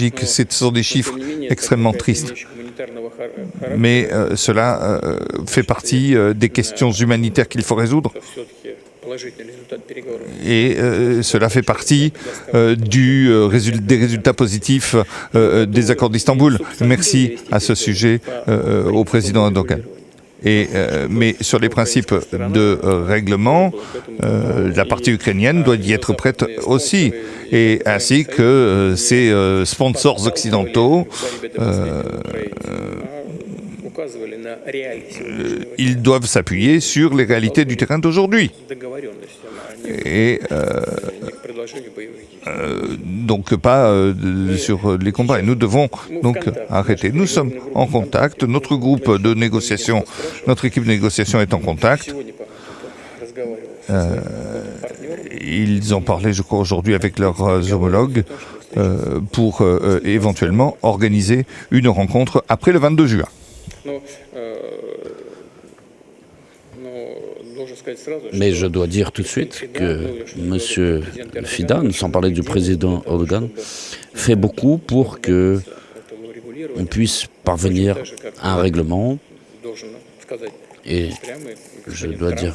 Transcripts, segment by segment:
Belgique. Ce sont des chiffres extrêmement tristes. Mais cela fait partie des questions humanitaires qu'il faut résoudre. Et cela fait partie des résultats positifs des accords d'Istanbul. Merci à ce sujet au président Erdogan. Mais sur les principes de règlement, la partie ukrainienne doit y être prête aussi, et ainsi que ses sponsors occidentaux. Ils doivent s'appuyer sur les réalités du terrain d'aujourd'hui. Et donc pas sur les combats. Et nous devons donc arrêter. Nous sommes en contact. Notre groupe de négociation, notre équipe de négociation est en contact. Ils ont parlé, je crois, aujourd'hui avec leurs homologues pour éventuellement organiser une rencontre après le 22 juin. Mais je dois dire tout de suite que M. Fidan, sans parler du président Erdogan, fait beaucoup pour qu'on puisse parvenir à un règlement. Et je dois dire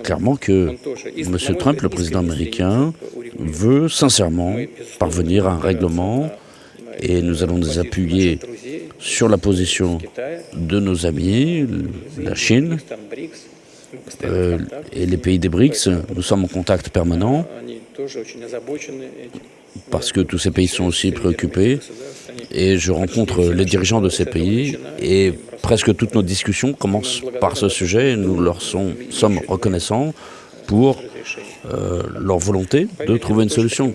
clairement que M. Trump, le président américain, veut sincèrement parvenir à un règlement, et nous allons nous appuyer sur la position de nos amis, la Chine et les pays des BRICS. Nous sommes en contact permanent parce que tous ces pays sont aussi préoccupés, et je rencontre les dirigeants de ces pays, et presque toutes nos discussions commencent par ce sujet, et nous leur sommes reconnaissants pour leur volonté de trouver une solution.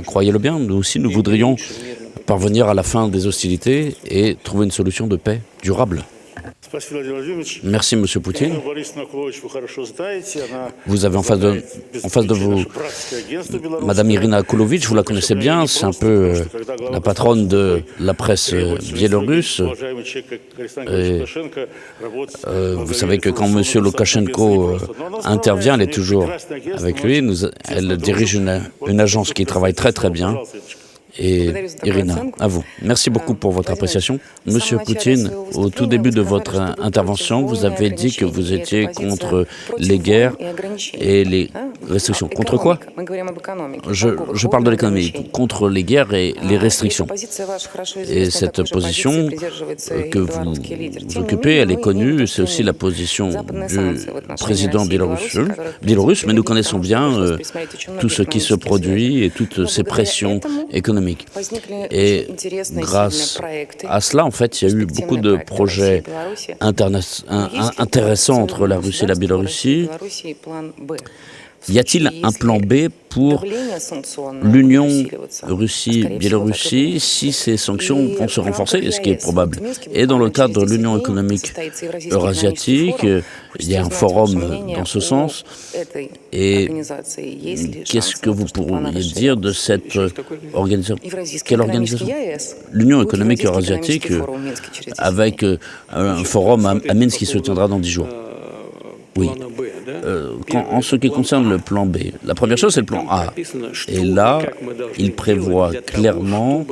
Croyez-le bien, nous aussi, nous voudrions parvenir à la fin des hostilités et trouver une solution de paix durable. Merci, M. Poutine. Vous avez en face de vous Mme Irina Kulovic, vous la connaissez bien, c'est un peu la patronne de la presse biélorusse. Vous savez que quand M. Loukachenko intervient, elle est toujours avec lui. Elle dirige une agence qui travaille très très bien. Et Irina, à vous. Merci beaucoup pour votre appréciation. Monsieur Poutine, au tout début de votre intervention, vous avez dit que vous étiez contre les guerres et les restrictions. Contre quoi? Je parle de l'économie. Contre les guerres et les restrictions. Et cette position que vous occupez, elle est connue. C'est aussi la position du président biélorusse, mais nous connaissons bien tout ce qui se produit et toutes ces pressions économiques. Et grâce à cela, en fait, il y a eu beaucoup de projets intéressants entre la Russie et la Biélorussie. Y a-t-il un plan B pour l'Union Russie-Biélorussie si ces sanctions vont se renforcer, ce qui est probable? Et dans le cadre de l'Union économique eurasiatique, il y a un forum dans ce sens. Et qu'est-ce que vous pourriez dire de cette organisation? Quelle organisation? L'Union économique eurasiatique, avec un forum à Minsk qui se tiendra dans 10 jours. Oui. En ce qui concerne le plan B, la première chose, c'est le plan A. Et là, il prévoit clairement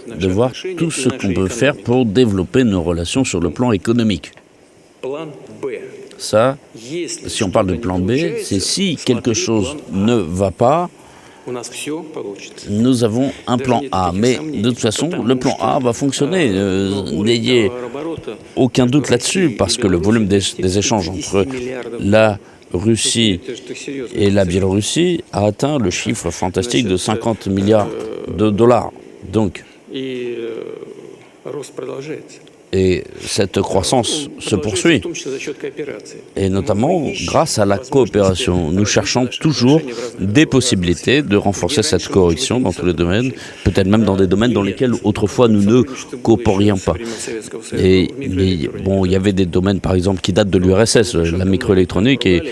de voir tout ce qu'on peut faire pour développer nos relations sur le plan économique. Ça, si on parle de plan B, c'est si quelque chose ne va pas, nous avons un plan A. Mais de toute façon, le plan A va fonctionner. N'ayez aucun doute là-dessus, parce que le volume des échanges entre la Russie et la Biélorussie a atteint le chiffre fantastique de 50 milliards de dollars. Donc, et cette croissance se poursuit, et notamment grâce à la coopération. Nous cherchons toujours des possibilités de renforcer cette coopération dans tous les domaines, peut-être même dans des domaines dans lesquels autrefois nous ne coopérions pas. Mais bon, il y avait des domaines par exemple qui datent de l'URSS, la microélectronique, et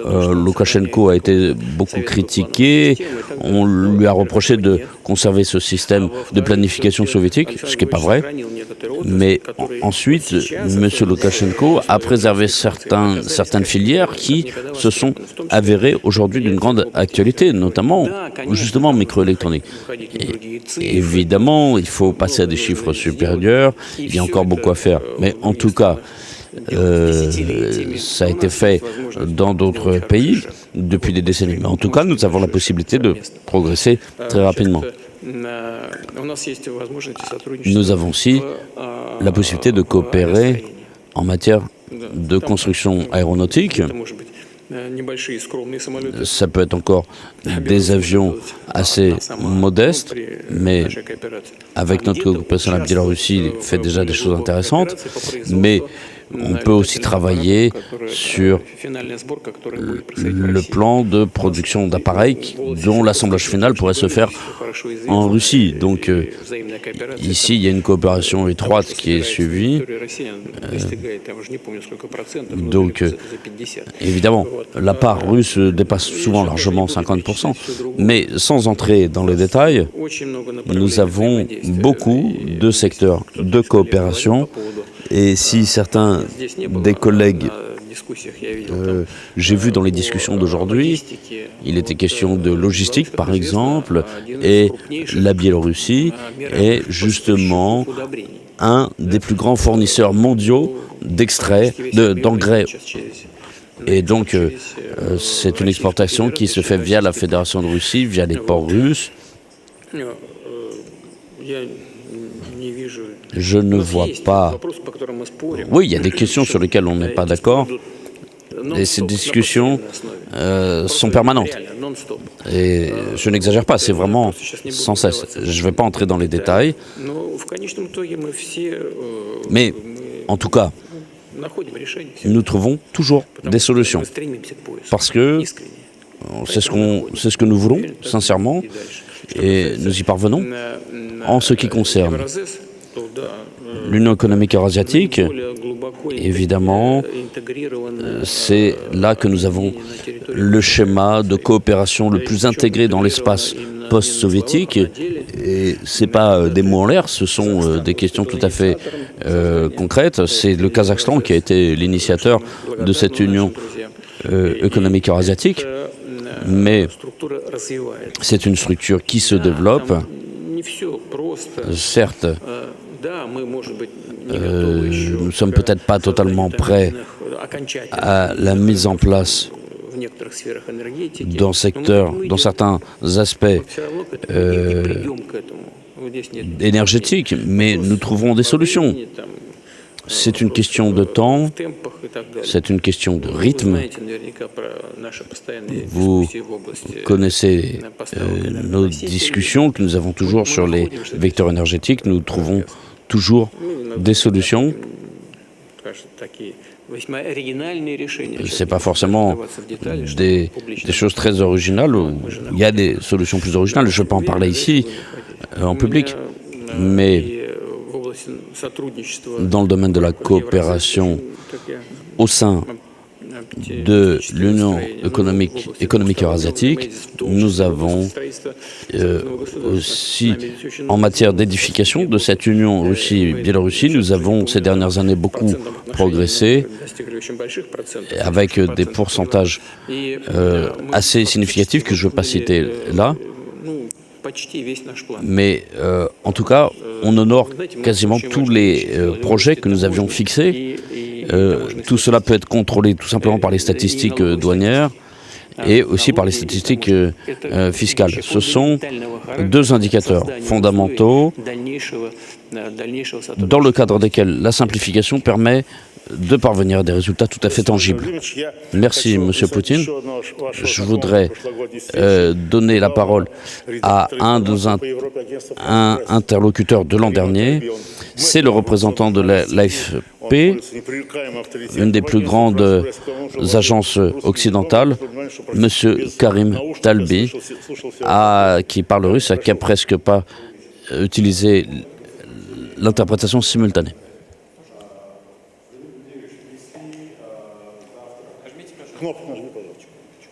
Loukachenko a été beaucoup critiqué. On lui a reproché de conserver ce système de planification soviétique, ce qui n'est pas vrai. Mais ensuite, M. Loukachenko a préservé certaines filières qui se sont avérées aujourd'hui d'une grande actualité, notamment justement microélectronique. Et évidemment, il faut passer à des chiffres supérieurs, il y a encore beaucoup à faire. Mais en tout cas, ça a été fait dans d'autres pays depuis des décennies. Mais en tout cas, nous avons la possibilité de progresser très rapidement. Nous avons aussi la possibilité de coopérer en matière de construction aéronautique. Ça peut être encore des avions assez modestes, mais avec notre coopération, la Biélorussie fait déjà des choses intéressantes. Mais on peut aussi travailler sur le plan de production d'appareils dont l'assemblage final pourrait se faire en Russie. Donc ici, il y a une coopération étroite qui est suivie. Donc évidemment, la part russe dépasse souvent largement 50%. Mais sans entrer dans les détails, nous avons beaucoup de secteurs de coopération. Et si certains des collègues, j'ai vu dans les discussions d'aujourd'hui, il était question de logistique par exemple, et la Biélorussie est justement un des plus grands fournisseurs mondiaux d'engrais. Et donc, c'est une exportation qui se fait via la Fédération de Russie, via les ports russes. Je ne vois pas... Oui, il y a des questions sur lesquelles on n'est pas d'accord. Et ces discussions sont permanentes. Et je n'exagère pas, c'est vraiment sans cesse. Je ne vais pas entrer dans les détails. Mais, en tout cas, nous trouvons toujours des solutions. Parce que c'est ce que nous voulons, sincèrement, et nous y parvenons. En ce qui concerne l'Union économique eurasiatique, évidemment, c'est là que nous avons le schéma de coopération le plus intégré dans l'espace post-soviétique. Et ce n'est pas des mots en l'air, ce sont des questions tout à fait concrètes. C'est le Kazakhstan qui a été l'initiateur de cette Union économique eurasiatique. Mais c'est une structure qui se développe. Certes, nous ne sommes peut-être pas totalement prêts à la mise en place dans certains aspects énergétiques, mais nous trouverons des solutions. C'est une question de temps, c'est une question de rythme. Vous connaissez nos discussions que nous avons toujours sur les vecteurs énergétiques. Nous trouvons toujours des solutions. Ce n'est pas forcément des choses très originales. Il y a des solutions plus originales. Je peux en parler ici, en public. Mais dans le domaine de la coopération au sein de l'Union économique eurasiatique, nous avons aussi, en matière d'édification de cette Union Russie-Biélorussie, nous avons ces dernières années beaucoup progressé avec des pourcentages assez significatifs que je ne veux pas citer là. Mais en tout cas, on honore quasiment tous les projets que nous avions fixés. Tout cela peut être contrôlé tout simplement par les statistiques douanières et aussi par les statistiques fiscales. Ce sont deux indicateurs fondamentaux dans le cadre desquels la simplification permet de parvenir à des résultats tout à fait tangibles. Merci, M. Poutine. Je voudrais donner la parole à un interlocuteur de l'an dernier. C'est le représentant de l'AFP, une des plus grandes agences occidentales, M. Karim Talbi, qui parle russe, qui n'a presque pas utilisé l'interprétation simultanée.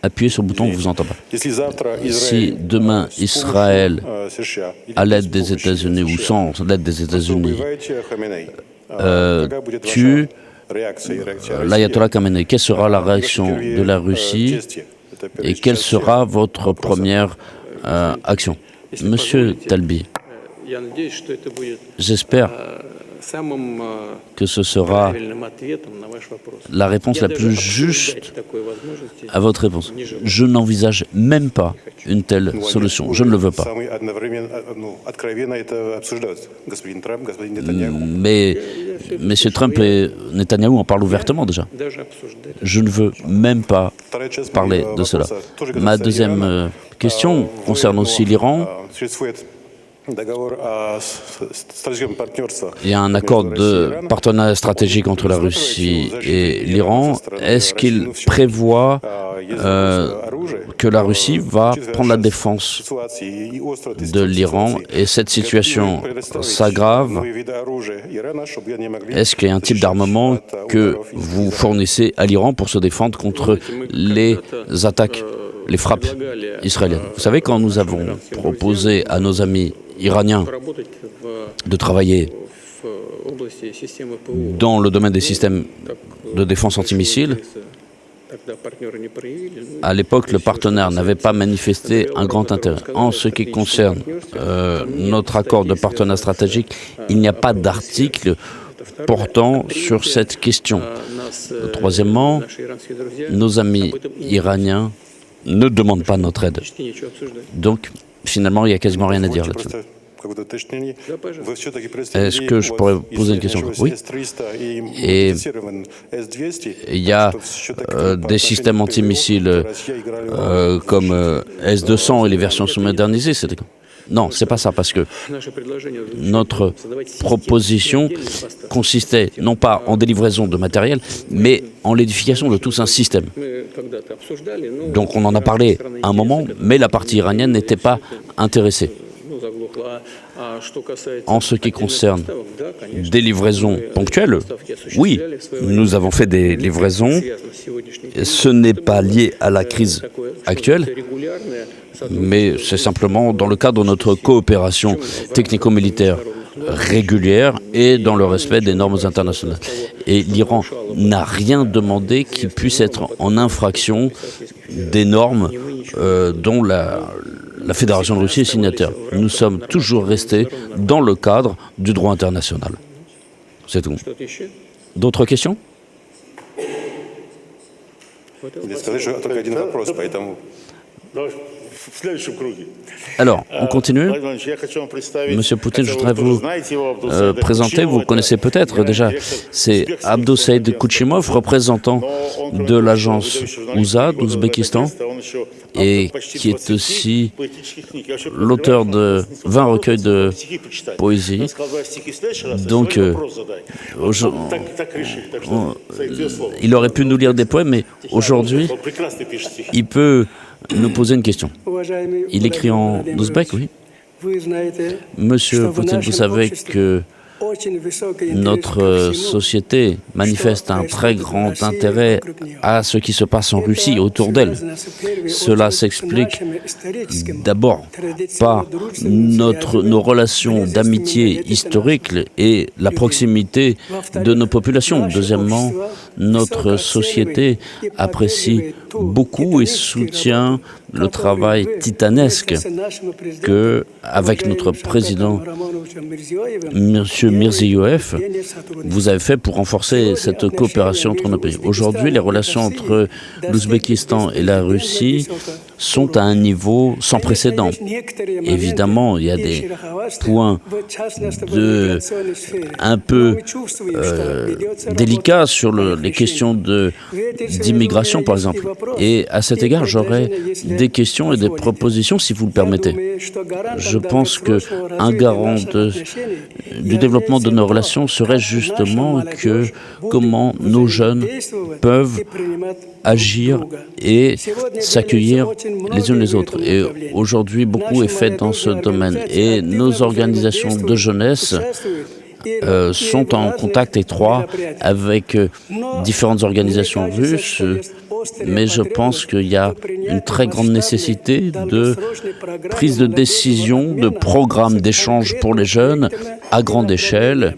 Appuyez sur le bouton, on ne vous entend pas. Si demain Israël, à l'aide des États-Unis ou sans l'aide des États-Unis, tue l'ayatollah Khamenei, quelle sera la réaction de la Russie et quelle sera votre première action? Monsieur Talbi, j'espère que ce sera la réponse la plus juste à votre réponse. Je n'envisage même pas une telle solution. Je ne le veux pas. Mais M. Trump et Netanyahou en parlent ouvertement déjà. Je ne veux même pas parler de cela. Ma deuxième question concerne aussi l'Iran. Il y a un accord de partenariat stratégique entre la Russie et l'Iran. Est-ce qu'il prévoit que la Russie va prendre la défense de l'Iran et cette situation s'aggrave? Est-ce qu'il y a un type d'armement que vous fournissez à l'Iran pour se défendre contre les attaques, les frappes israéliennes? Vous savez, quand nous avons proposé à nos amis iraniens de travailler dans le domaine des systèmes de défense antimissiles, à l'époque, le partenaire n'avait pas manifesté un grand intérêt. En ce qui concerne notre accord de partenariat stratégique, il n'y a pas d'article portant sur cette question. Troisièmement, nos amis iraniens ne demandent pas notre aide. Donc, finalement, il n'y a quasiment rien à dire là-dessus. Est-ce que je pourrais poser une question? Oui. Et il y a des systèmes antimissiles comme S-200 et les versions sous-modernisées. Non, c'est pas ça, parce que notre proposition consistait non pas en des livraisons de matériel, mais en l'édification de tout un système. Donc on en a parlé à un moment, mais la partie iranienne n'était pas intéressée. En ce qui concerne des livraisons ponctuelles, oui, nous avons fait des livraisons. Ce n'est pas lié à la crise actuelle, mais c'est simplement dans le cadre de notre coopération technico-militaire régulière et dans le respect des normes internationales. Et l'Iran n'a rien demandé qui puisse être en infraction des normes dont la Fédération de Russie est signataire. Nous sommes toujours restés dans le cadre du droit international. C'est tout. D'autres questions? Alors, on continue. Monsieur Poutine, je voudrais vous présenter, vous connaissez peut-être déjà, c'est Abdou Saïd Kouchimov, représentant de l'agence USA d'Ouzbékistan, et qui est aussi l'auteur de 20 recueils de poésie. Donc, il aurait pu nous lire des poèmes, mais aujourd'hui, il peut nous poser une question. Il écrit en ouzbek, oui. Monsieur Poutine, vous savez que notre société manifeste un très grand intérêt à ce qui se passe en Russie, autour d'elle. Cela s'explique d'abord par nos relations d'amitié historiques et la proximité de nos populations. Deuxièmement, notre société apprécie beaucoup et soutient le travail titanesque que, avec notre président, M. Mirziyoyev, vous avez fait pour renforcer cette coopération entre nos pays. Aujourd'hui, les relations entre l'Ouzbékistan et la Russie sont à un niveau sans précédent. Évidemment, il y a des points un peu délicats sur les questions d'immigration, par exemple. Et à cet égard, j'aurais des questions et des propositions, si vous le permettez. Je pense qu'un garant du développement de nos relations serait justement comment nos jeunes peuvent agir et s'accueillir les unes les autres. Et aujourd'hui, beaucoup est fait dans ce domaine. Et nos organisations de jeunesse sont en contact étroit avec différentes organisations russes mais je pense qu'il y a une très grande nécessité de prise de décision, de programmes d'échange pour les jeunes à grande échelle,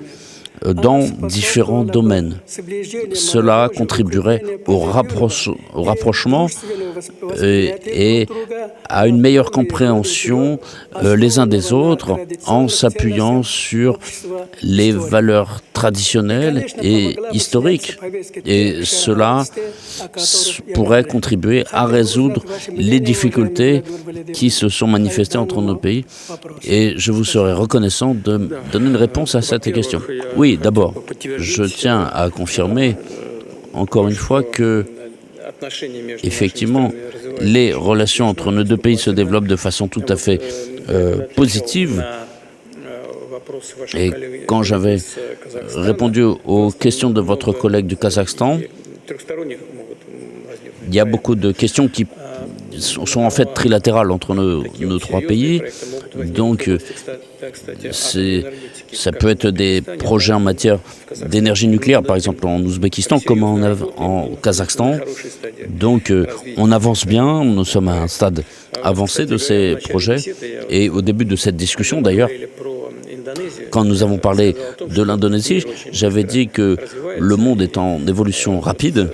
dans différents domaines. Cela contribuerait au rapprochement et à une meilleure compréhension les uns des autres en s'appuyant sur les valeurs traditionnelles et historiques. Et cela pourrait contribuer à résoudre les difficultés qui se sont manifestées entre nos pays. Et je vous serais reconnaissant de donner une réponse à cette question. Oui, d'abord, je tiens à confirmer encore une fois que, effectivement, les relations entre nos deux pays se développent de façon tout à fait positive. Et quand j'avais répondu aux questions de votre collègue du Kazakhstan, il y a beaucoup de questions qui sont en fait trilatérales entre nos trois pays. Donc, ça peut être des projets en matière d'énergie nucléaire, par exemple en Ouzbékistan, comme en Kazakhstan. Donc, on avance bien, nous sommes à un stade avancé de ces projets. Et au début de cette discussion, d'ailleurs, quand nous avons parlé de l'Indonésie, j'avais dit que le monde est en évolution rapide,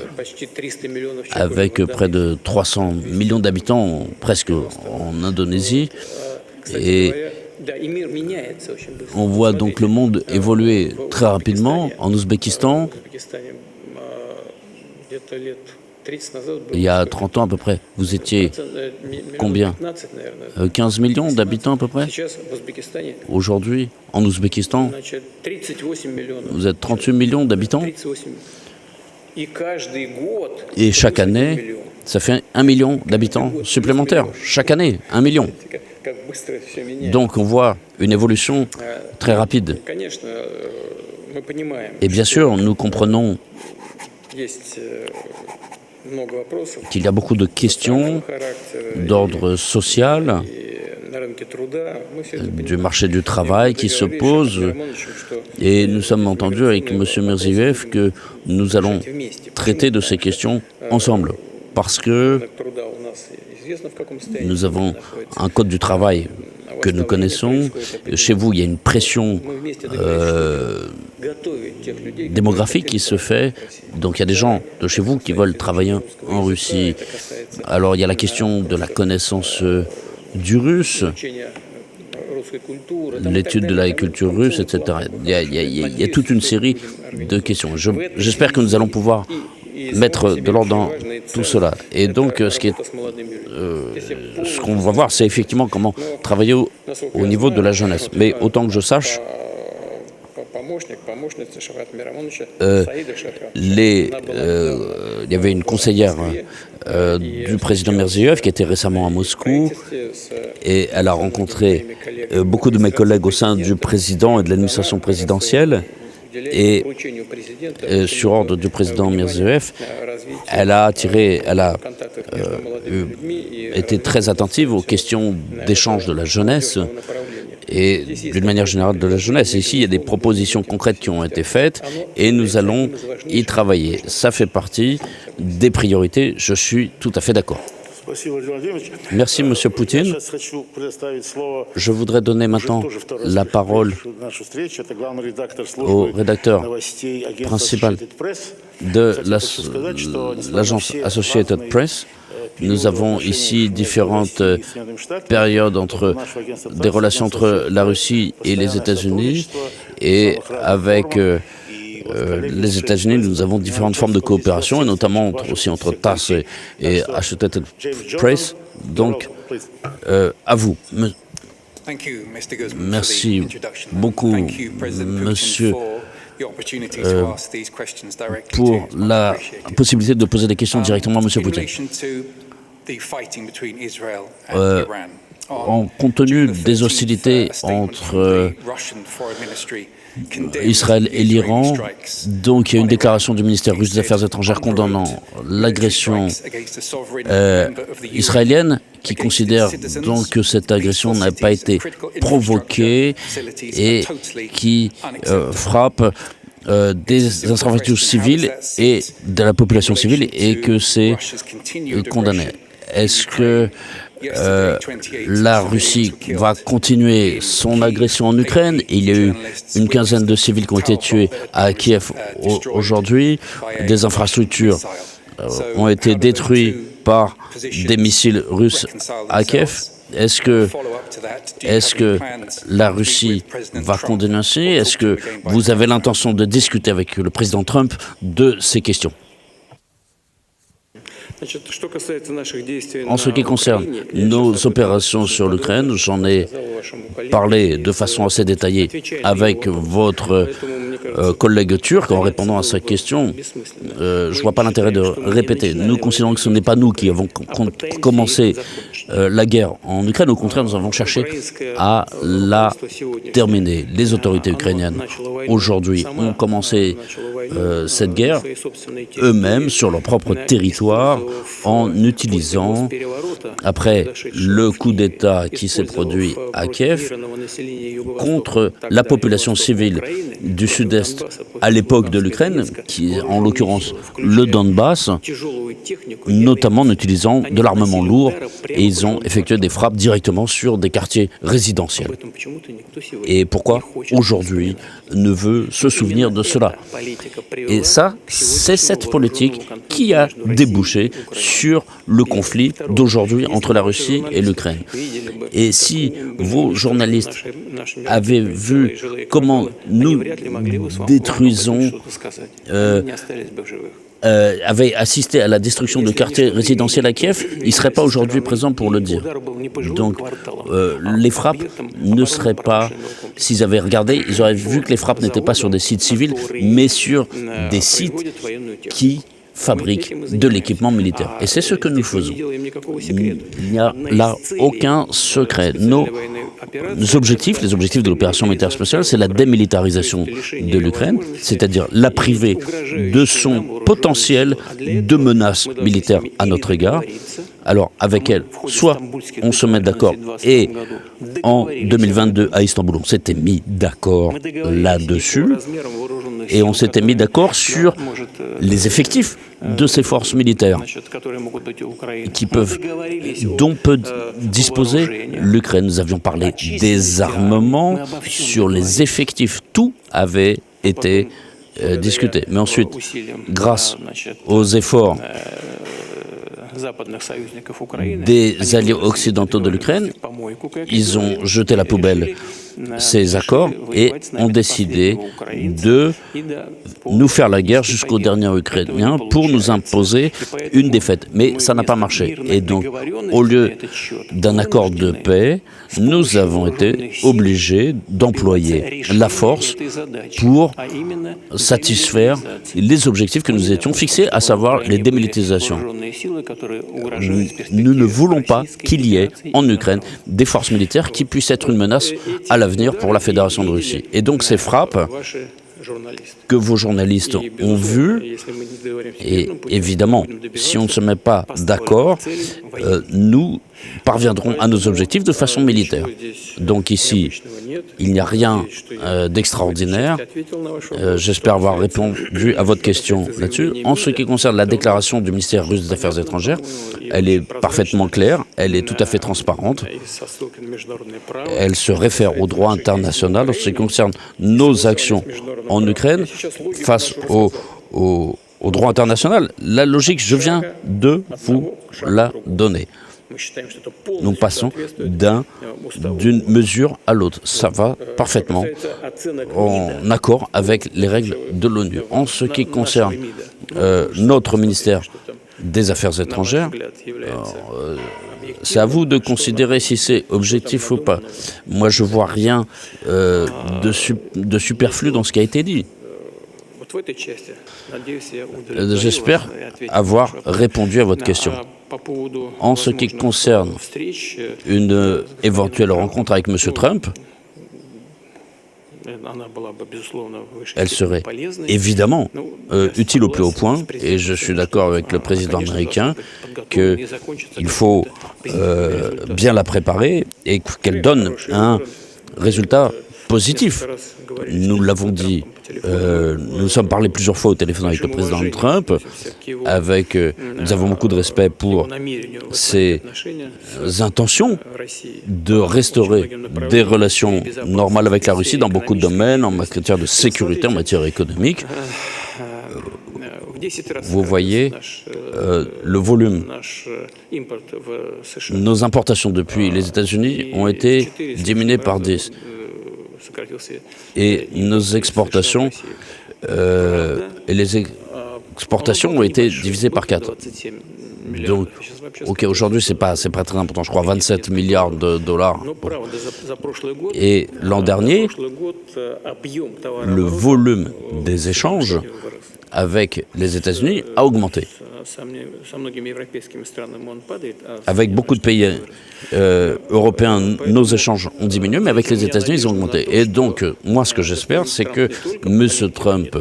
avec près de 300 millions d'habitants presque en Indonésie. Et on voit donc le monde évoluer très rapidement. En Ouzbékistan, il y a 30 ans à peu près, vous étiez combien 15 millions d'habitants à peu près. Aujourd'hui, en Ouzbékistan, vous êtes 38 millions d'habitants. Et chaque année, ça fait 1 million d'habitants supplémentaires. Chaque année, 1 million. Donc on voit une évolution très rapide. Et bien sûr, nous comprenons qu'il y a beaucoup de questions d'ordre social, du marché du travail qui se posent. Et nous sommes entendus avec M. Mirziyoyev que nous allons traiter de ces questions ensemble. Parce que nous avons un code du travail que nous connaissons. Chez vous, il y a une pression démographique qui se fait. Donc il y a des gens de chez vous qui veulent travailler en Russie. Alors il y a la question de la connaissance du russe, l'étude de la culture russe, etc. Il y a toute une série de questions. J'espère que nous allons pouvoir mettre de l'ordre dans tout cela. Et donc, ce qu'on va voir, c'est effectivement comment travailler au niveau de la jeunesse. Mais autant que je sache, il y avait une conseillère du président Mirziyoyev qui était récemment à Moscou et elle a rencontré beaucoup de mes collègues au sein du président et de l'administration présidentielle. Et sur ordre du président Mirziyoyev, elle a été très attentive aux questions d'échange de la jeunesse et d'une manière générale de la jeunesse. Et ici, il y a des propositions concrètes qui ont été faites et nous allons y travailler. Ça fait partie des priorités, je suis tout à fait d'accord. Merci, M. Poutine. Je voudrais donner maintenant la parole au rédacteur principal de l'agence Associated Press. Nous avons ici différentes périodes des relations entre la Russie et les États-Unis. Et avec les États-Unis, nous avons différentes formes de coopération, et notamment aussi entre TASS et Associated Press. Donc, à vous. Merci beaucoup, monsieur, pour la possibilité de poser des questions directement à M. Poutine. Compte tenu des hostilités entre Israël et l'Iran, donc il y a une déclaration du ministère russe des Affaires étrangères condamnant l'agression israélienne, qui considère donc que cette agression n'a pas été provoquée et qui frappe des infrastructures civiles et de la population civile et que c'est condamné. Est-ce que la Russie va continuer son agression en Ukraine? Il y a eu une quinzaine de civils qui ont été tués à Kiev aujourd'hui. Des infrastructures ont été détruites par des missiles russes à Kiev. Est-ce que la Russie va condamner ainsi? Est-ce que vous avez l'intention de discuter avec le président Trump de ces questions? En ce qui concerne nos opérations sur l'Ukraine, j'en ai parlé de façon assez détaillée avec votre collègue turc en répondant à sa question. Je ne vois pas l'intérêt de répéter. Nous considérons que ce n'est pas nous qui avons commencé la guerre en Ukraine. Au contraire, nous avons cherché à la terminer. Les autorités ukrainiennes, aujourd'hui, ont commencé cette guerre eux-mêmes sur leur propre territoire en utilisant, après le coup d'État qui s'est produit à Kiev, contre la population civile du sud-est à l'époque de l'Ukraine, qui est en l'occurrence le Donbass, notamment en utilisant de l'armement lourd, et ils ont effectué des frappes directement sur des quartiers résidentiels. Et pourquoi aujourd'hui ne veut se souvenir de cela? Et ça, c'est cette politique qui a débouché sur le conflit d'aujourd'hui entre la Russie et l'Ukraine. Et si vos journalistes avaient vu comment nous détruisons, avaient assisté à la destruction de quartiers résidentiels à Kiev, ils ne seraient pas aujourd'hui présents pour le dire. Donc, les frappes ne seraient pas... S'ils avaient regardé, ils auraient vu que les frappes n'étaient pas sur des sites civils, mais sur des sites qui fabriquent de l'équipement militaire. Et c'est ce que nous faisons. Il n'y a là aucun secret. Nos objectifs, les objectifs de l'opération militaire spéciale, c'est la démilitarisation de l'Ukraine, c'est-à-dire la priver de son potentiel de menace militaire à notre égard. Alors, avec elle, soit on se met d'accord, et en 2022, à Istanbul, on s'était mis d'accord là-dessus, et on s'était mis d'accord sur les effectifs de ces forces militaires dont peut disposer l'Ukraine. Nous avions parlé des armements, sur les effectifs, tout avait été discuté. Mais ensuite, grâce aux efforts des alliés occidentaux de l'Ukraine, ils ont jeté à la poubelle ces accords et ont décidé de nous faire la guerre jusqu'au dernier Ukrainien pour nous imposer une défaite. Mais ça n'a pas marché. Et donc, au lieu d'un accord de paix, nous avons été obligés d'employer la force pour satisfaire les objectifs que nous étions fixés, à savoir les démilitarisations. Nous ne voulons pas qu'il y ait en Ukraine des forces militaires qui puissent être une menace à l'avenir pour la Fédération de Russie. Et donc ces frappes que vos journalistes ont vues, et évidemment, si on ne se met pas d'accord, nous parviendrons à nos objectifs de façon militaire. Donc ici, il n'y a rien d'extraordinaire. J'espère avoir répondu à votre question là-dessus. En ce qui concerne la déclaration du ministère russe des Affaires étrangères, elle est parfaitement claire, elle est tout à fait transparente. Elle se réfère au droit international en ce qui concerne nos actions en Ukraine face au droit international. La logique, je viens de vous la donner. Nous passons d'une mesure à l'autre. Ça va parfaitement en accord avec les règles de l'ONU. En ce qui concerne notre ministère des Affaires étrangères, c'est à vous de considérer si c'est objectif ou pas. Moi, je ne vois rien de superflu dans ce qui a été dit. J'espère avoir répondu à votre question. En ce qui concerne une éventuelle rencontre avec M. Trump, elle serait évidemment utile au plus haut point, et je suis d'accord avec le président américain qu'il faut bien la préparer et qu'elle donne un résultat positif. Nous l'avons dit, nous sommes parlé plusieurs fois au téléphone avec le président Trump, nous avons beaucoup de respect pour ses intentions de restaurer des relations normales avec la Russie dans beaucoup de domaines, en matière de sécurité, en matière économique. Vous voyez le volume. Nos importations depuis les États-Unis ont été diminuées par 10. Et nos exportations et les exportations ont été divisées par 4. Donc, ok, aujourd'hui, c'est pas très important, je crois 27 milliards de dollars. Et l'an dernier, le volume des échanges avec les États-Unis a augmenté. Avec beaucoup de pays européens, nos échanges ont diminué, mais avec les États-Unis, ils ont augmenté. Et donc, moi, ce que j'espère, c'est que M. Trump,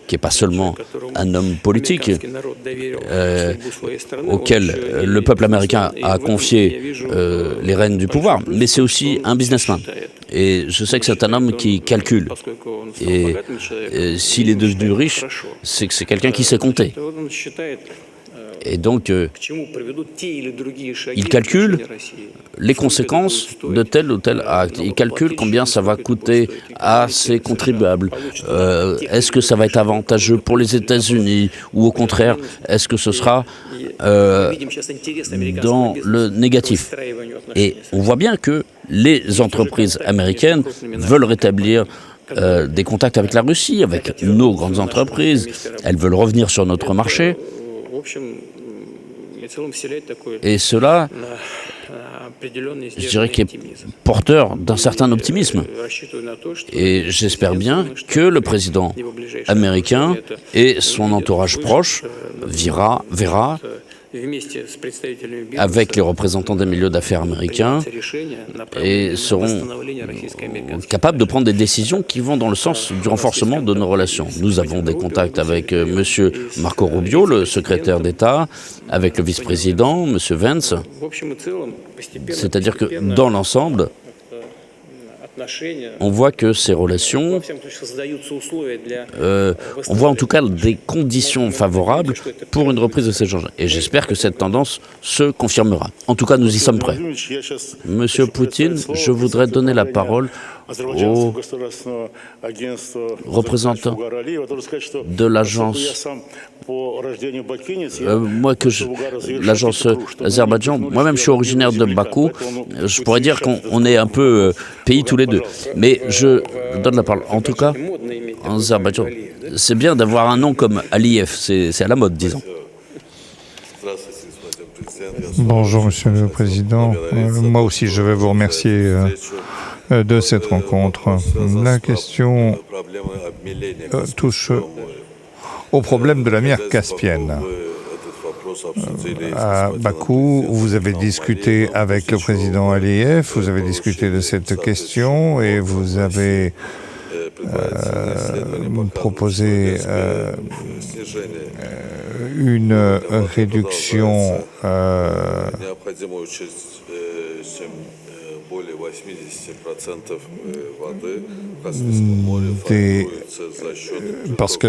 qui n'est pas seulement un homme politique, auquel le peuple américain a confié les rênes du pouvoir, mais c'est aussi un businessman. Et je sais que c'est un homme qui calcule. Et s'il est devenu riche, c'est que c'est quelqu'un qui sait compter. Et donc, il calcule les conséquences de tel ou tel acte. Il calcule combien ça va coûter à ses contribuables. Est-ce que ça va être avantageux pour les États-Unis ou au contraire, est-ce que ce sera dans le négatif? Et on voit bien que les entreprises américaines veulent rétablir des contacts avec la Russie, avec nos grandes entreprises. Elles veulent revenir sur notre marché. Et cela, je dirais, qui est porteur d'un certain optimisme. Et j'espère bien que le président américain et son entourage proche verra avec les représentants des milieux d'affaires américains et seront capables de prendre des décisions qui vont dans le sens du renforcement de nos relations. Nous avons des contacts avec M. Marco Rubio, le secrétaire d'État, avec le vice-président, M. Vance. C'est-à-dire que dans l'ensemble, on voit que ces relations, on voit en tout cas des conditions favorables pour une reprise de ces échanges. Et j'espère que cette tendance se confirmera. En tout cas, nous y sommes prêts. Monsieur Poutine, je voudrais donner la parole au représentant de l'agence, l'agence Azerbaïdjan. Moi-même, je suis originaire de Bakou. Je pourrais dire qu'on est un peu pays tous les deux. Mais je donne la parole. En tout cas, en Azerbaïdjan, c'est bien d'avoir un nom comme Aliyev. C'est à la mode, disons. Bonjour, Monsieur le Président. Moi aussi, je vais vous remercier de cette rencontre. La question touche au problème de la mer Caspienne. À Bakou, vous avez discuté avec le président Aliyev, vous avez discuté de cette question et vous avez proposé une réduction parce que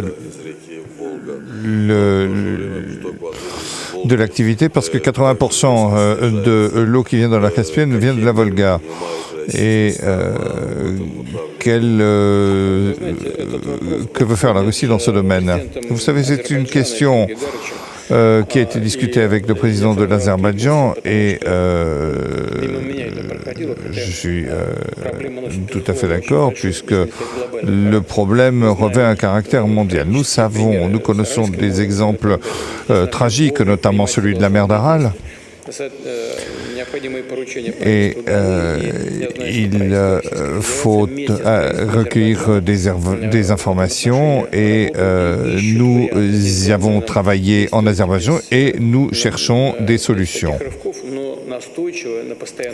de l'activité, parce que 80% de l'eau qui vient dans la Caspienne vient de la Volga. Et que veut faire la Russie dans ce domaine? Vous savez, c'est une question qui a été discutée avec le président de l'Azerbaïdjan et je suis tout à fait d'accord puisque le problème revêt un caractère mondial. Nous connaissons des exemples tragiques, notamment celui de la mer d'Aral. Et il faut recueillir des informations et nous y avons travaillé en Azerbaïdjan et nous cherchons des solutions.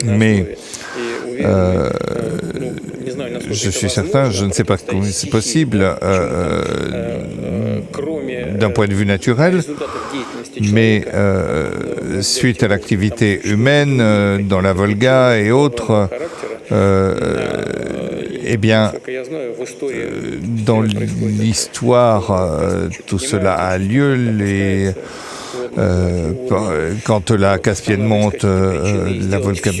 Mais je suis certain, je ne sais pas comment c'est possible d'un point de vue naturel, mais suite à l'activité humaine dans la Volga et autres, Eh bien, dans l'histoire, tout cela a lieu. Quand la Caspienne monte, la Volga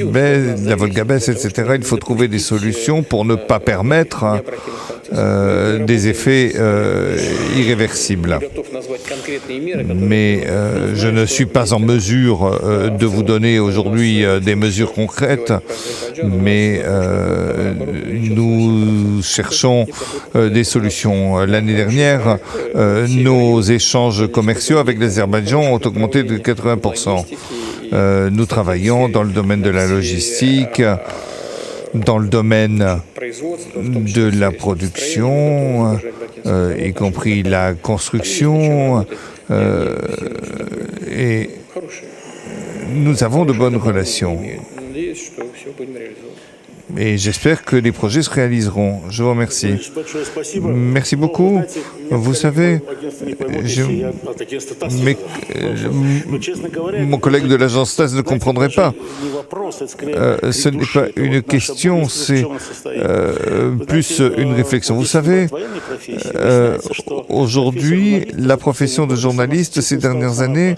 baisse, etc., il faut trouver des solutions pour ne pas permettre des effets irréversibles. Mais je ne suis pas en mesure de vous donner aujourd'hui des mesures concrètes, mais nous cherchons des solutions. L'année dernière, nos échanges commerciaux avec l'Azerbaïdjan ont augmenté de 80%. Nous travaillons dans le domaine de la logistique, dans le domaine de la production, y compris la construction, et nous avons de bonnes relations. Et j'espère que les projets se réaliseront. Je vous remercie. Merci beaucoup. Vous savez, mon collègue de l'agence TASS ne comprendrait pas. Ce n'est pas une question, c'est plus une réflexion. Vous savez, aujourd'hui, la profession de journaliste, ces dernières années,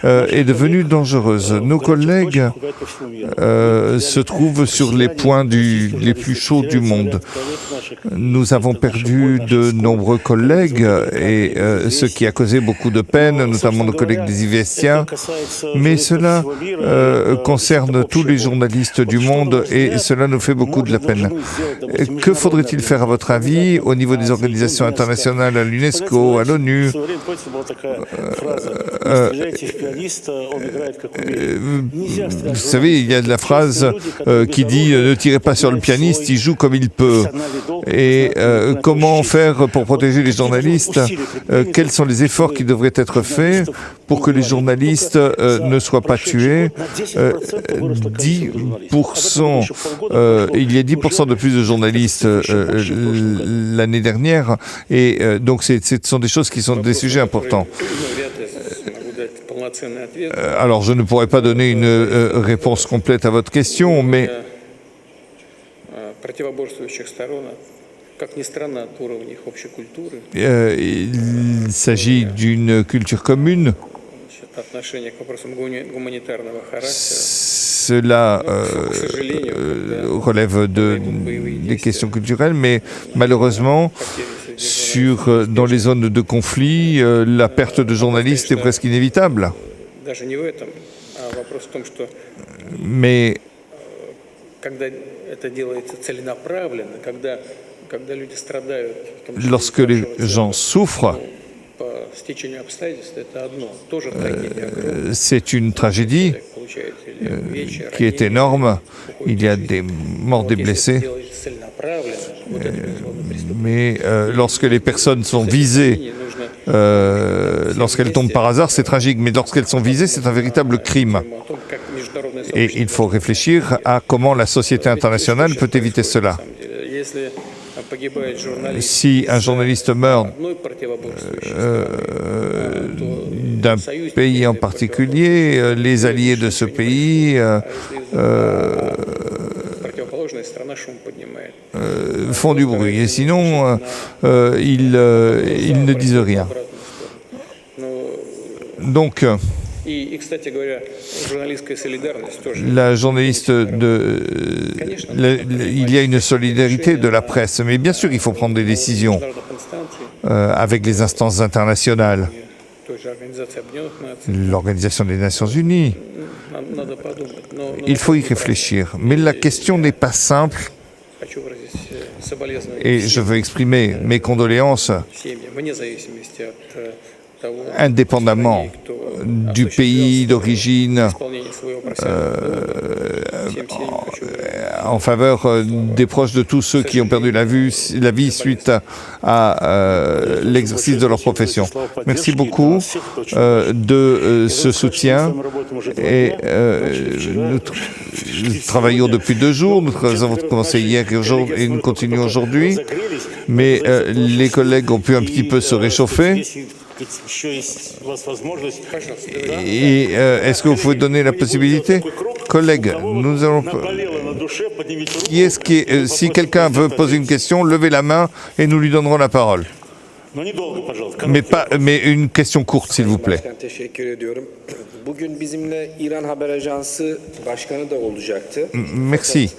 est devenue dangereuse. Nos collègues se trouvent sur les points les plus chauds du monde. Nous avons perdu de nombreux collègues, et ce qui a causé beaucoup de peine, notamment nos collègues des Izvestia, mais cela concerne tous les journalistes du monde et cela nous fait beaucoup de la peine. Que faudrait-il faire à votre avis au niveau des organisations internationales, à l'UNESCO, à l'ONU? Vous savez, il y a de la phrase qui dit « Ne tirez pas sur le pianiste, il joue comme il peut ». Et comment faire pour protéger les journalistes? Quels sont les efforts qui devraient être faits pour que les journalistes ne soient pas tués? 10%, il y a 10% de plus de journalistes l'année dernière, et donc ce sont des choses qui sont des sujets importants. Alors, je ne pourrais pas donner une réponse complète à votre question, mais il s'agit d'une culture commune. Cela relève des questions culturelles, mais malheureusement, dans les zones de conflit, la perte de journalistes est presque inévitable. Mais lorsque les gens souffrent, c'est une tragédie qui est énorme. Il y a des morts, des blessés. Mais lorsque les personnes sont visées, lorsqu'elles tombent par hasard, c'est tragique. Mais lorsqu'elles sont visées, c'est un véritable crime. Et il faut réfléchir à comment la société internationale peut éviter cela. Si un journaliste meurt d'un pays en particulier, les alliés de ce pays font du bruit, et sinon ils ne disent rien. Donc, la journaliste il y a une solidarité de la presse, mais bien sûr il faut prendre des décisions avec les instances internationales, l'Organisation des Nations Unies. Il faut y réfléchir, mais la question n'est pas simple. Et je veux exprimer mes condoléances indépendamment du pays d'origine en faveur des proches de tous ceux qui ont perdu la vie suite à l'exercice de leur profession. Merci beaucoup de ce soutien. Et nous travaillons depuis 2 jours, nous avons commencé hier et nous continuons aujourd'hui, mais les collègues ont pu un petit peu se réchauffer. Et est-ce que vous pouvez donner la possibilité? Collègues, nous allons... si quelqu'un veut poser une question, levez la main et nous lui donnerons la parole. Mais une question courte, s'il vous plaît. Merci.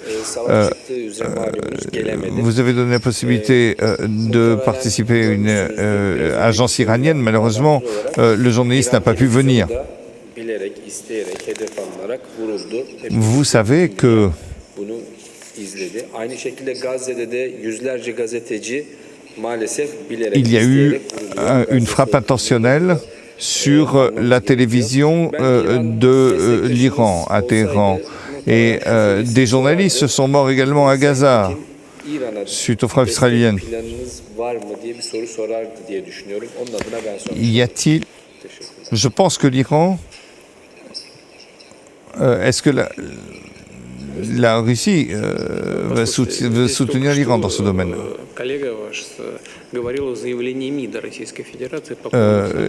Vous avez donné la possibilité de participer à une agence iranienne. Malheureusement, le journaliste n'a pas pu venir. Vous savez que il y a eu une frappe intentionnelle sur la télévision de l'Iran, à Téhéran. Et des journalistes sont morts également à Gaza, suite aux frappes israéliennes. Y a-t-il... Je pense que l'Iran... Est-ce que la Russie veut soutenir l'Iran dans ce domaine?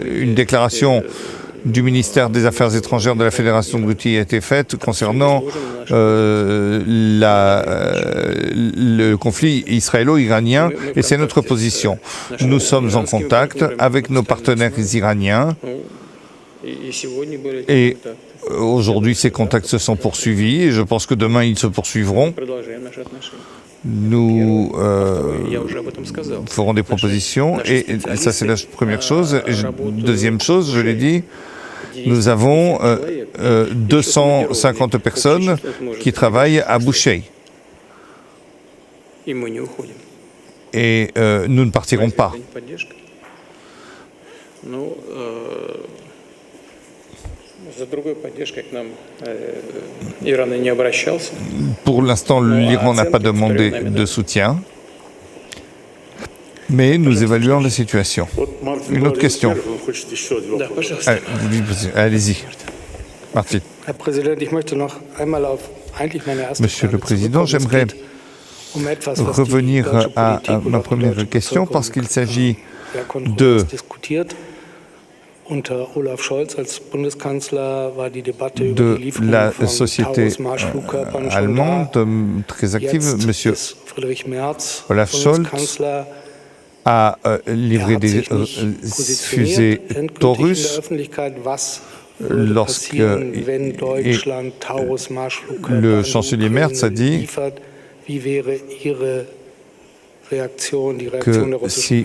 Une déclaration du ministère des Affaires étrangères de la Fédération de Russie a été faite concernant le conflit israélo-iranien, et c'est notre position. Nous sommes en contact avec nos partenaires iraniens et aujourd'hui, ces contacts se sont poursuivis et je pense que demain, ils se poursuivront. Nous ferons des propositions et ça, c'est la première chose. Deuxième chose, je l'ai dit, nous avons 250 personnes qui travaillent à Boucheï. Et nous ne partirons pas. Pour l'instant, l'Iran n'a pas demandé de soutien, mais nous évaluons la situation. Une autre question. Allez-y. Martin. Monsieur le Président, j'aimerais revenir à ma première question parce qu'il s'agit de la société allemande très active. Monsieur Olaf Scholz a livré des fusées Taurus lorsque le chancelier Merz a dit que si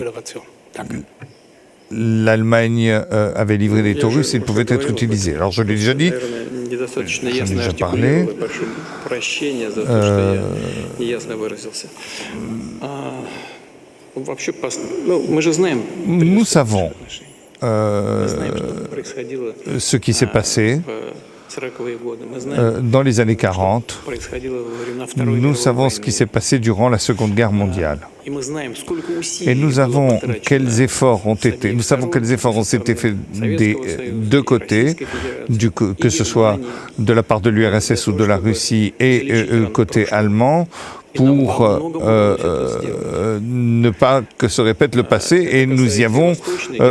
l'Allemagne avait livré des Taurus, ils pouvaient être utilisés. Alors je l'ai déjà dit, j'en ai déjà parlé. Nous savons ce qui s'est passé dans les années 40. Nous savons ce qui s'est passé durant la Seconde Guerre mondiale. Et nous savons quels efforts ont été faits des deux côtés, que ce soit de la part de l'URSS ou de la Russie et côté allemand, pour ne pas que se répète le passé, et nous y avons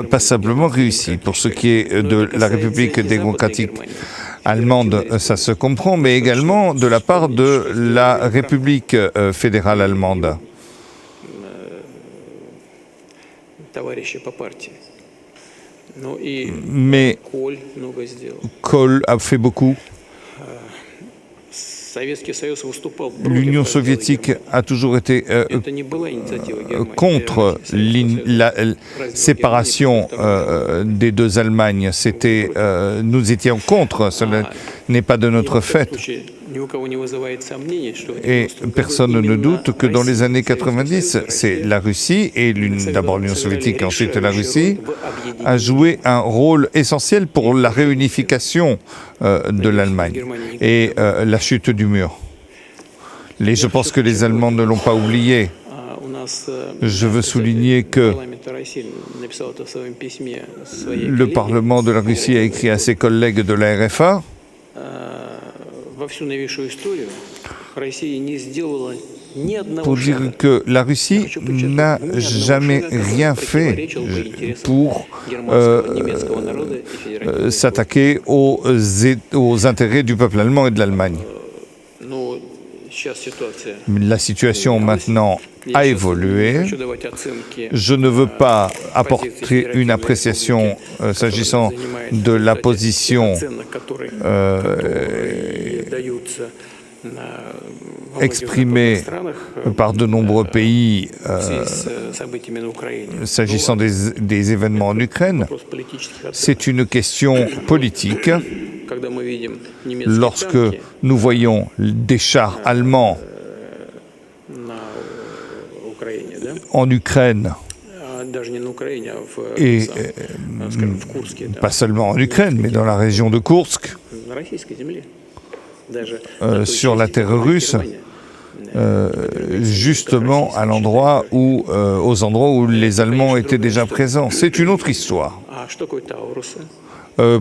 passablement réussi. Pour ce qui est de la République démocratique allemande, ça se comprend, mais également de la part de la République fédérale allemande. Mais Kohl a fait beaucoup. L'Union soviétique a toujours été contre la séparation des deux Allemagnes. Nous étions contre, cela n'est pas de notre fait. Et personne ne doute que dans les années 90, c'est la Russie, et d'abord l'Union soviétique, ensuite la Russie, a joué un rôle essentiel pour la réunification de l'Allemagne et la chute du mur. Je pense que les Allemands ne l'ont pas oublié. Je veux souligner que le Parlement de la Russie a écrit à ses collègues de la RFA pour dire que la Russie n'a jamais rien fait pour s'attaquer aux intérêts du peuple allemand et de l'Allemagne. La situation maintenant a évolué. Je ne veux pas apporter une appréciation s'agissant de la position exprimée par de nombreux pays s'agissant des événements en Ukraine. C'est une question politique. Lorsque nous voyons des chars allemands en Ukraine, et pas seulement en Ukraine, mais dans la région de Koursk, sur la terre russe, justement à l'endroit où, aux endroits où les Allemands étaient déjà présents. C'est une autre histoire.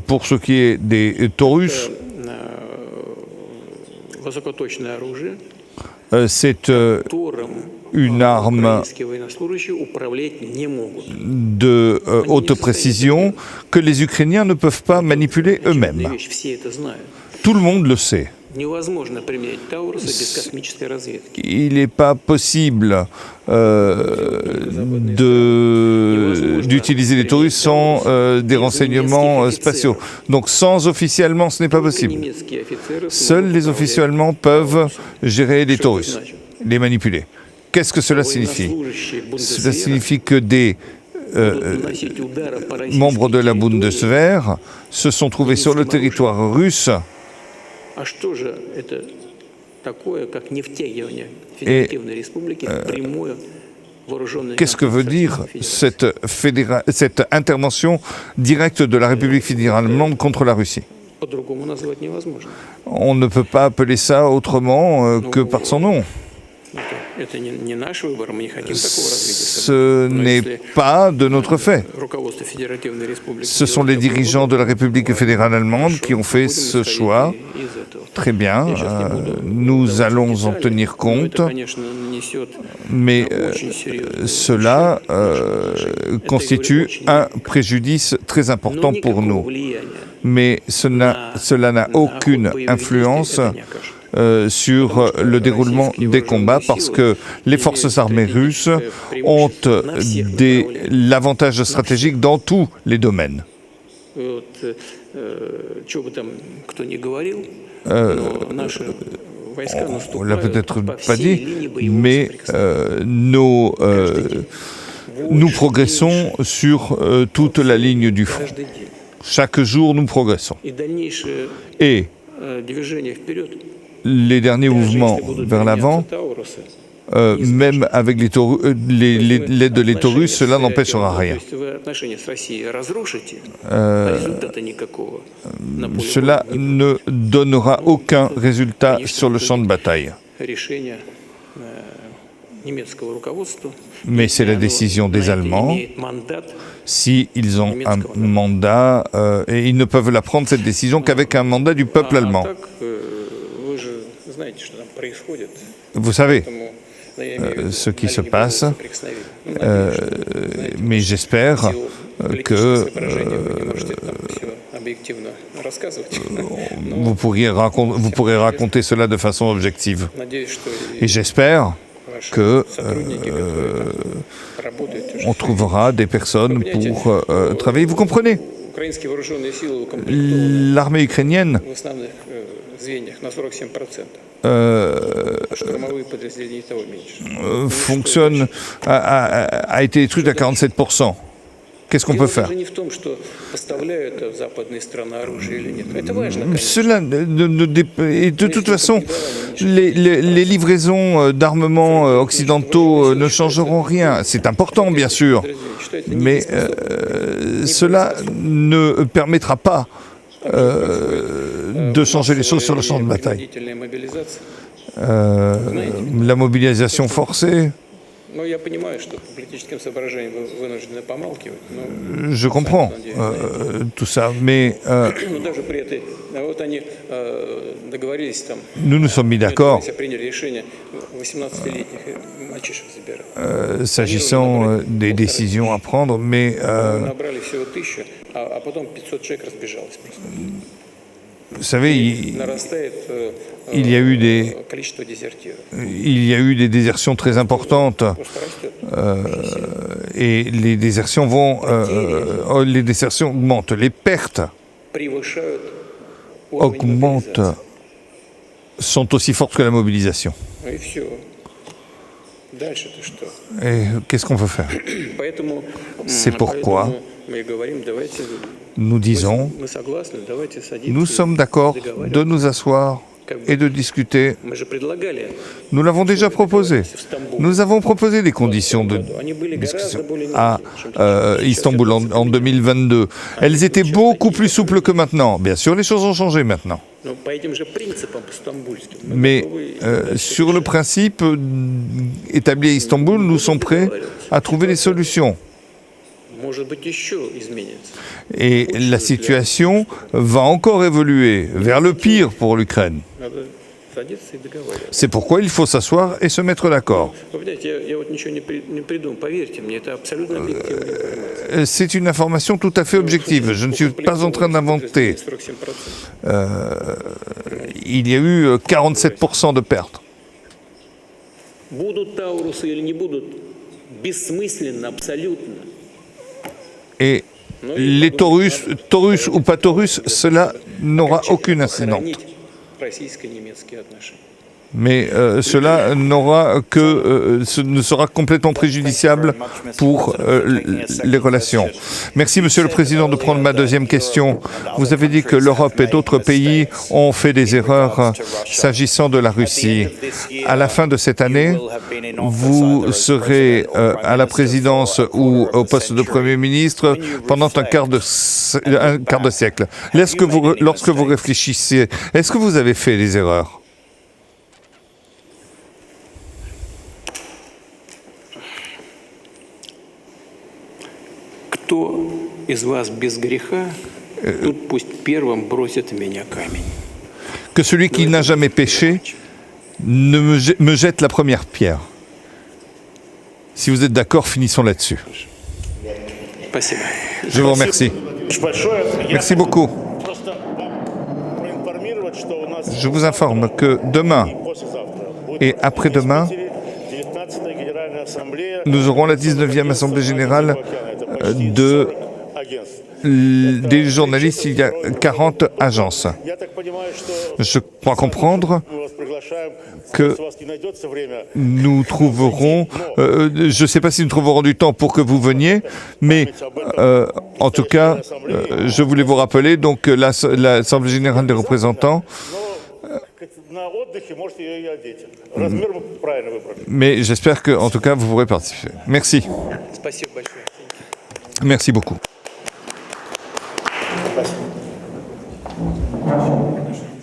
Pour ce qui est des Taurus, c'est une arme de haute précision que les Ukrainiens ne peuvent pas manipuler eux-mêmes. Tout le monde le sait. Il n'est pas possible d'utiliser les Taurus sans des renseignements spatiaux. Donc sans officiers allemands, ce n'est pas possible. Seuls les officiers allemands peuvent gérer les Taurus, les manipuler. Qu'est-ce que cela signifie? Cela signifie que des membres de la Bundeswehr se sont trouvés sur le territoire russe. Et qu'est-ce que veut dire cette intervention directe de la République fédérale allemande contre la Russie? On ne peut pas appeler ça autrement que par son nom. Ce n'est pas de notre fait. Ce sont les dirigeants de la République fédérale allemande qui ont fait ce choix. Très bien, nous allons en tenir compte, mais cela constitue un préjudice très important pour nous. Mais cela n'a aucune influence sur le déroulement des combats parce que les forces armées russes ont l'avantage stratégique dans tous les domaines. On ne l'a peut-être pas dit, mais nous progressons sur toute la ligne du front. Chaque jour, nous progressons. Et les derniers mouvements vers l'avant, même avec l'aide de les Taurus, cela n'empêchera rien. Cela ne donnera aucun résultat sur le champ de bataille. Mais c'est la décision des Allemands. S'ils ont un mandat, et ils ne peuvent la prendre, cette décision, qu'avec un mandat du peuple allemand. Vous savez ce qui se passe, mais j'espère que vous pourrez raconter cela de façon objective. Et j'espère que on trouvera des personnes pour travailler. Vous comprenez? L'armée ukrainienne a été détruite à 47%. Qu'est-ce qu'on peut faire? Cela et de toute façon, les livraisons d'armements occidentaux ne changeront rien. C'est important, bien sûr, mais cela ne permettra pas de changer les choses sur le champ de bataille. La mobilisation forcée, Je comprends tout ça, mais nous nous sommes mis d'accord s'agissant des décisions à prendre, mais vous savez, il y a eu des désertions très importantes et les désertions augmentent, les pertes augmentent, sont aussi fortes que la mobilisation. Et qu'est-ce qu'on veut faire? C'est pourquoi nous disons, nous sommes d'accord de nous asseoir et de discuter. Nous l'avons déjà proposé. Nous avons proposé des conditions de discussion à Istanbul en 2022. Elles étaient beaucoup plus souples que maintenant. Bien sûr, les choses ont changé maintenant. Mais sur le principe établi à Istanbul, nous sommes prêts à trouver des solutions. Et la situation va encore évoluer vers le pire pour l'Ukraine. C'est pourquoi il faut s'asseoir et se mettre d'accord. C'est une information tout à fait objective. Je ne suis pas en train d'inventer. Il y a eu 47% de pertes. Et les Taurus ou pas Taurus, cela n'aura aucune incidence. Mais cela ne sera complètement préjudiciable pour les relations. Merci, Monsieur le Président, de prendre ma deuxième question. Vous avez dit que l'Europe et d'autres pays ont fait des erreurs s'agissant de la Russie. À la fin de cette année, vous serez à la présidence ou au poste de Premier ministre pendant un quart de siècle. Lorsque vous réfléchissez, est-ce que vous avez fait des erreurs? Que celui qui n'a jamais péché me jette la première pierre. Si vous êtes d'accord, finissons là-dessus. Je vous remercie. Merci beaucoup. Je vous informe que demain et après-demain, nous aurons la 19e Assemblée Générale des journalistes. Il y a 40 agences. Je crois comprendre que nous trouverons, je ne sais pas si nous trouverons du temps pour que vous veniez, mais en tout cas, je voulais vous rappeler donc l'Assemblée Générale des représentants. Mais j'espère qu'en tout cas, vous pourrez participer. Merci. Merci beaucoup.